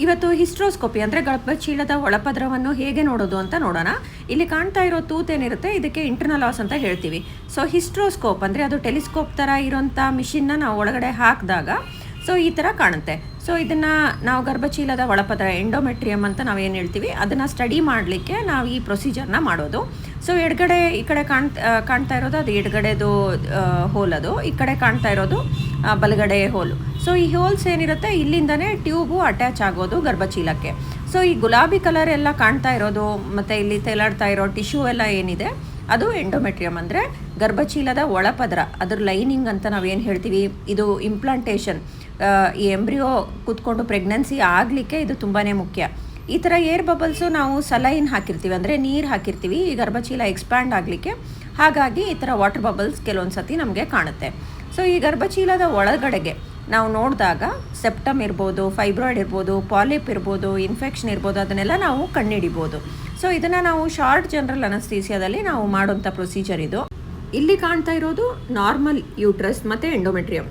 ಇವತ್ತು ಹಿಸ್ಟ್ರೋಸ್ಕೋಪಿ ಅಂದರೆ ಗರ್ಭಚೀಲದ ಒಳಪದರವನ್ನು ಹೇಗೆ ನೋಡೋದು ಅಂತ ನೋಡೋಣ. ಇಲ್ಲಿ ಕಾಣ್ತಾ ಇರೋ ತೂತ್ ಏನಿರುತ್ತೆ ಇದಕ್ಕೆ ಇಂಟರ್ನಲ್ ಆಸ್ ಅಂತ ಹೇಳ್ತೀವಿ. ಸೊ ಹಿಸ್ಟ್ರೋಸ್ಕೋಪ್ ಅಂದರೆ ಅದು ಟೆಲಿಸ್ಕೋಪ್ ಥರ ಇರೋಂಥ ಮಿಷಿನ್ನ ನಾವು ಒಳಗಡೆ ಹಾಕಿದಾಗ ಸೊ ಈ ಥರ ಕಾಣುತ್ತೆ. ಸೊ ಇದನ್ನು ನಾವು ಗರ್ಭಚೀಲದ ಒಳಪದರ ಎಂಡೋಮೆಟ್ರಿಯಮ್ ಅಂತ ನಾವೇನು ಹೇಳ್ತೀವಿ ಅದನ್ನು ಸ್ಟಡಿ ಮಾಡಲಿಕ್ಕೆ ನಾವು ಈ ಪ್ರೊಸೀಜರ್ನ ಮಾಡೋದು. ಸೊ ಎಡಗಡೆ ಈ ಕಡೆ ಕಾಣ್ತಾ ಇರೋದು ಅದು ಎಡಗಡೆದು ಹೋಲ್, ಅದು ಈ ಕಡೆ ಕಾಣ್ತಾ ಇರೋದು ಬಲಗಡೆ ಹೋಲು. ಸೊ ಈ ಹೋಲ್ಸ್ ಏನಿರುತ್ತೆ ಇಲ್ಲಿಂದನೇ ಟ್ಯೂಬು ಅಟ್ಯಾಚ್ ಆಗೋದು ಗರ್ಭಚೀಲಕ್ಕೆ. ಸೊ ಈ ಗುಲಾಬಿ ಕಲರ್ ಎಲ್ಲ ಕಾಣ್ತಾ ಇರೋದು ಮತ್ತು ಇಲ್ಲಿ ತೇಲಾಡ್ತಾ ಇರೋ ಟಿಶ್ಯೂ ಎಲ್ಲ ಏನಿದೆ ಅದು ಎಂಡೋಮೆಟ್ರಿಯಮ್ ಅಂದರೆ ಗರ್ಭಚೀಲದ ಒಳಪದರ, ಅದ್ರ ಲೈನಿಂಗ್ ಅಂತ ನಾವೇನು ಹೇಳ್ತೀವಿ. ಇದು ಇಂಪ್ಲಾಂಟೇಷನ್, ಈ ಎಂಬ್ರಿಯೋ ಕೂತ್ಕೊಂಡು ಪ್ರೆಗ್ನೆನ್ಸಿ ಆಗಲಿಕ್ಕೆ ಇದು ತುಂಬಾ ಮುಖ್ಯ. ಈ ಥರ ಏರ್ ಬಬಲ್ಸು ನಾವು ಸಲೈನ್ ಹಾಕಿರ್ತೀವಿ ಅಂದರೆ ನೀರು ಹಾಕಿರ್ತೀವಿ ಈ ಗರ್ಭಚೀಲ ಎಕ್ಸ್ಪ್ಯಾಂಡ್ ಆಗಲಿಕ್ಕೆ. ಹಾಗಾಗಿ ಈ ಥರ ವಾಟರ್ ಬಬಲ್ಸ್ ಕೆಲವೊಂದು ಸತಿ ನಮಗೆ ಕಾಣುತ್ತೆ. ಸೊ ಈ ಗರ್ಭಚೀಲದ ಒಳಗಡೆಗೆ ನಾವು ನೋಡಿದಾಗ ಸೆಪ್ಟಮ್ ಇರ್ಬೋದು, ಫೈಬ್ರಾಯ್ಡ್ ಇರ್ಬೋದು, ಪಾಲಿಪ್ ಇರ್ಬೋದು, ಇನ್ಫೆಕ್ಷನ್ ಇರ್ಬೋದು, ಅದನ್ನೆಲ್ಲ ನಾವು ಕಂಡುಹಿಡಿಬೋದು. ಸೊ ಇದನ್ನು ನಾವು ಶಾರ್ಟ್ ಜನರಲ್ ಅನಸ್ತೀಸಿಯಾದಲ್ಲಿ ನಾವು ಮಾಡೋಂಥ ಪ್ರೊಸೀಜರ್ ಇದು. ಇಲ್ಲಿ ಕಾಣ್ತಾ ಇರೋದು ನಾರ್ಮಲ್ ಯೂಟ್ರಸ್ ಮತ್ತು ಎಂಡೋಮೆಟ್ರಿಯಮ್.